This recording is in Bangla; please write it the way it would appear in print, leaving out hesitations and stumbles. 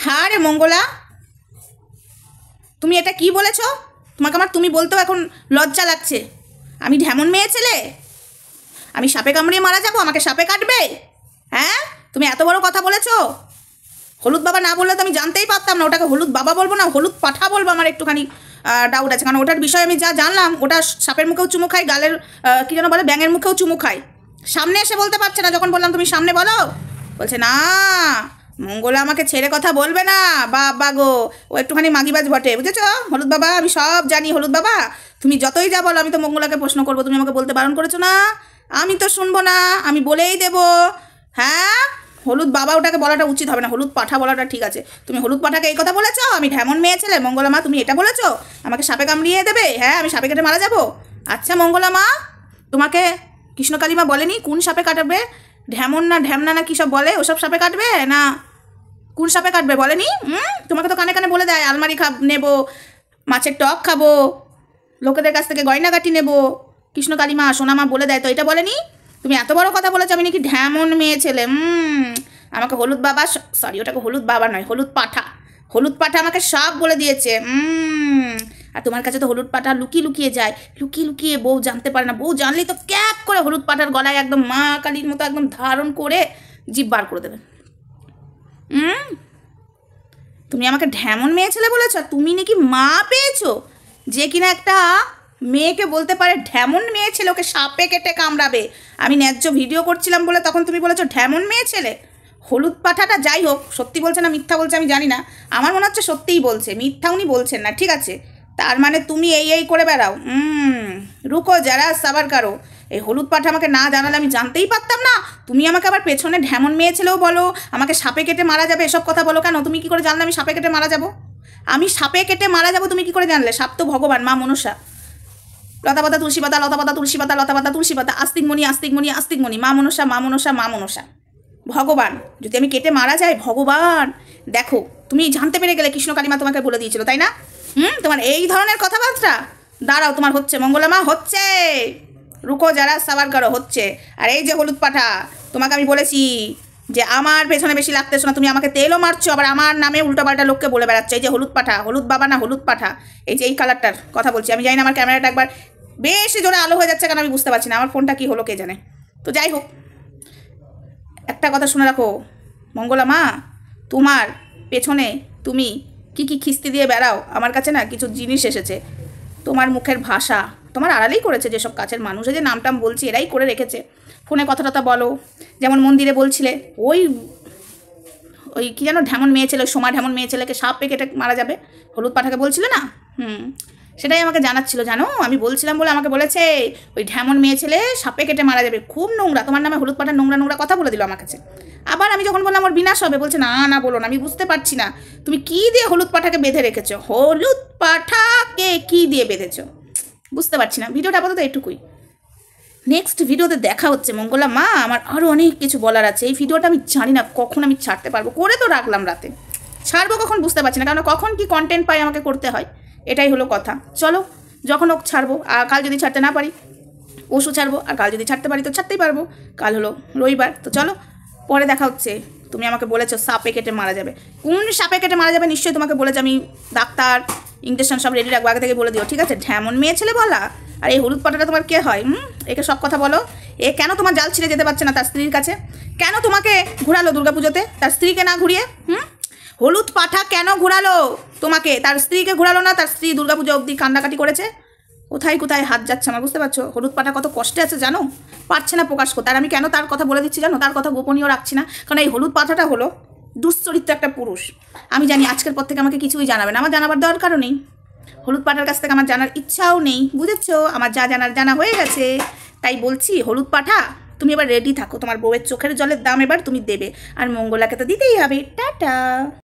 হ্যাঁ রে মঙ্গলা, তুমি এটা কি বলেছো? তোমাকে আমার তুমি বলতেও এখন লজ্জা লাগছে। আমি ঢেমন মেয়ে ছেলে? আমি সাপে কামড়িয়ে মারা যাবো? আমাকে সাপে কাটবে? হ্যাঁ, তুমি এত বড় কথা বলেছো। হলুদ বাবা না বললে তো আমি জানতেই পারতাম না। ওটাকে হলুদ বাবা বলবো না হলুদ পাঠা বলবো? আমার একটুখানি ডাউট আছে, কারণ ওটার বিষয়ে আমি যা জানলাম, ওটা সাপের মুখেও চুমু খায়, গালের কী যেন বলে, ব্যাঙের মুখেও চুমু খায়। সামনে এসে বলতে পারছে না, যখন বললাম তুমি সামনে বলো, বলছে না মঙ্গলা আমাকে ছেড়ে কথা বলবে না। বাবা গো, ও একটুখানি মাগিবাজ বটে, বুঝেছো হলুদ বাবা? আমি সব জানি হলুদ বাবা, তুমি যতই যা বলো আমি তো মঙ্গলাকে প্রশ্ন করবো। তুমি আমাকে বলতে বারণ করেছো না, আমি তো শুনবো না, আমি বলেই দেবো। হ্যাঁ, হলুদ বাবা ওটাকে বলাটা উচিত হবে না, হলুদ পাঠা বলাটা ঠিক আছে। তুমি হলুদ পাঠাকে এই কথা বলেছো? আমি ঢেমন মেয়ে ছেলে? মঙ্গলা মা তুমি এটা বলেছো আমাকে সাপে কামড়িয়ে দেবে? হ্যাঁ, আমি সাপে কেটে মারা যাবো? আচ্ছা মঙ্গলা মা, তোমাকে কৃষ্ণকালী মা বলেনি কোন সাপে কাটবে? ঢেমন না ঢ্যামনা না কী সব বলে, ওসব সাপে কাটবে না কোন সাপে কাটবে বলেনি? তোমাকে তো কানে কানে বলে দেয় আলমারি নেবো, মাছের টক খাবো, লোকেদের কাছ থেকে গয়নাগাটি নেবো, কৃষ্ণকালী মা সোনা মা বলে দেয়, তো এটা বলেনি? তুমি এত বড় কথা বলেছো আমি নাকি ঢ্যামন মেয়ে ছেলে? আমাকে হলুদ বাবা, সরি ওটাকে হলুদ বাবা নয়, হলুদ পাঠা, হলুদ পাঠা আমাকে সব বলে দিয়েছে। আর তোমার কাছে তো হলুদ পাঠা লুকিয়ে লুকিয়ে যায়, লুকিয়ে লুকিয়ে, বউ জানতে পারে না। বউ জানলেই তো ক্যাপ করে হলুদ পাঠার গলায় একদম মা কালীর মতো একদম ধারণ করে জিভ বার করে দেবে। তুমি আমাকে ঢ্যামন মেয়ে ছেলে বলেছ? তুমি নাকি মা পেয়েছো যে কিনা একটা মেয়েকে বলতে পারে ঢ্যামন মেয়ে ছেলে, ওকে সাপে কেটে কামড়াবে? আমি ন্যায্য ভিডিও করছিলাম বলে তখন তুমি বলেছো ঢ্যামন মেয়ে ছেলে। হলুদ পাঠাটা যাই হোক, সত্যি বলছে না মিথ্যা বলছে আমি জানি না, আমার মনে হচ্ছে সত্যিই বলছে, মিথ্যা উনি বলছেন না। ঠিক আছে, তার মানে তুমি এই করে বেড়াও। রুকো যারা সাবার কারো, এই হলুদ পাঠা আমাকে না জানালে আমি জানতেই পারতাম না। তুমি আমাকে আবার পেছনে ঢ্যামন মেয়ে ছেলেও বলো, আমাকে সাপে কেটে মারা যাবে, এসব কথা বলো কেন? তুমি কি করে জানলে আমি সাপে কেটে মারা যাব? আমি সাপে কেটে মারা যাব তুমি কি করে জানলে? সাপ তো ভগবান, মা মনসা। লতা পাতা তুলসী পাতা, লতা পাতা তুলসী পাতা, লতা পাতা তুলসী পাতা, আস্তিকমণি আস্তিকমণি আস্তিকমণি, মা মনসা মা মনসা মা মনসা, ভগবান। যদি আমি কেটে মারা যাই, ভগবান দেখো, তুমি জানতে পেরে গেলে কৃষ্ণকালী মা তোমাকে বলে দিয়েছিল, তাই না? তোমার এই ধরনের কথাবার্তা, দাঁড়াও তোমার হচ্ছে মঙ্গলা মা, হচ্ছে। রুকো যারা সাবার করো, হচ্ছে। আর এই যে হলুদ পাঠা, তোমাকে আমি বলেছি যে আমার পেছনে বেশি লাগতেছো না, তুমি আমাকে তেলও মারছো, আবার আমার নামে উল্টোপাল্টা লোককে বলে বেড়াচ্ছে। এই যে হলুদ পাঠা, হলুদ বাবা না হলুদ পাঠা, এই যে এই কালারটার কথা বলছি আমি। জানি না আমার ক্যামেরাটা একবার বেশি জোরে আলো হয়ে যাচ্ছে কেন আমি বুঝতে পারছি না, আমার ফোনটা কী হলো কে জানে। তো যাই হোক, একটা কথা শুনে রাখো মঙ্গলা মা, তোমার পেছনে তুমি কি কি খিস্তি দিয়ে বেড়াও, আমার কাছে না কিছু জিনিস এসেছে। তোমার মুখের ভাষা তোমার আড়ালেই করেছে যেসব কাছের মানুষ, যে নামটাম বলছি এরাই করে রেখেছে। ফোনে কথা টথা বলো, যেমন মন্দিরে বলছিলে ওই কী যেন ঢ্যামন মেয়ে ছেলে, সোমা ঢ্যামন মেয়ে ছেলেকে সাপে কেটে মারা যাবে, হলুদ পাঠাকে বলছিলে না? সেটাই আমাকে জানাচ্ছিল, জানো আমি বলছিলাম বলে আমাকে বলেছে ওই ঢ্যামন মেয়ে ছেলে সাপে কেটে মারা যাবে, খুব নোংরা, তোমার নামে হলুদ পাঠা নোংরা নোংরা কথা বলে দিল আমার কাছে। আবার আমি যখন বললাম ওর বিনাশ হবে, বলছে না না বলো না, আমি বুঝতে পারছি না তুমি কী দিয়ে হলুদ পাঠাকে বেঁধে রেখেছো, হলুদ পাঠাকে কী দিয়ে বেঁধেছো বুঝতে পারছি না। ভিডিওটা আপাতত এটুকুই, নেক্সট ভিডিওতে দেখা হচ্ছে মঙ্গলা মা। আমার আরও অনেক কিছু বলার আছে, এই ভিডিওটা আমি জানি না কখন আমি ছাড়তে পারবো, করে তো রাখলাম রাতে, ছাড়বো কখন বুঝতে পারছি না, কারণ কখন কি কন্টেন্ট পাই আমাকে করতে হয়, এটাই হলো কথা। চলো যখন হোক ছাড়বো, আর কাল যদি ছাড়তে না পারি পরশু ছাড়বো, আর কাল যদি ছাড়তে পারি তো ছাড়তেই পারবো। কাল হলো রবিবার, তো চলো পরে দেখা হচ্ছে। তুমি আমাকে বলেছো সাপে কেটে মারা যাবে, কোন সাপে কেটে মারা যাবে নিশ্চয়ই তোমাকে বলেছে, আমি ডাক্তার ইঞ্জেকশন সব রেডি রাখবো, আগে থেকে বলে দিও, ঠিক আছে? ঢ্যামন মেয়ে ছেলে বলা, আর এই হলুদ পাটাটা তোমার কে হয়? একে সব কথা বলো। এ কেন তোমার জাল ছিঁড়ে যেতে পারছে না তার স্ত্রীর কাছে? কেন তোমাকে ঘুরালো দুর্গাপুজোতে, তার স্ত্রীকে না ঘুরিয়ে? হলুদ পাঠা কেন ঘুরালো তোমাকে, তার স্ত্রীকে ঘুরালো না? তার স্ত্রী দুর্গাপুজো অবধি কান্নাকাটি করেছে, কোথায় কোথায় হাত যাচ্ছে আমার বুঝতে পারছো? হলুদ পাঠা কত কষ্টে আছে জানো, পারছে না প্রকাশ করতে। আর আমি কেন তার কথা বলে দিচ্ছি জানো, তার কথা গোপনীয় রাখছি না, কারণ এই হলুদ পাঠাটা হলো দুশ্চরিত্র একটা পুরুষ। আমি জানি আজকের পর থেকে আমাকে কিছুই জানাবে না, আমার জানাবার দরকারও নেই, হলুদ পাঠার কাছ থেকে আমার জানার ইচ্ছাও নেই, বুঝেছো? আমার যা জানার জানা হয়ে গেছে। তাই বলছি হলুদ পাঠা তুমি এবার রেডি থাকো, তোমার বউয়ের চোখের জলের দাম এবার তুমি দেবে, আর মঙ্গলাকে তো দিতেই হবে। টাটা।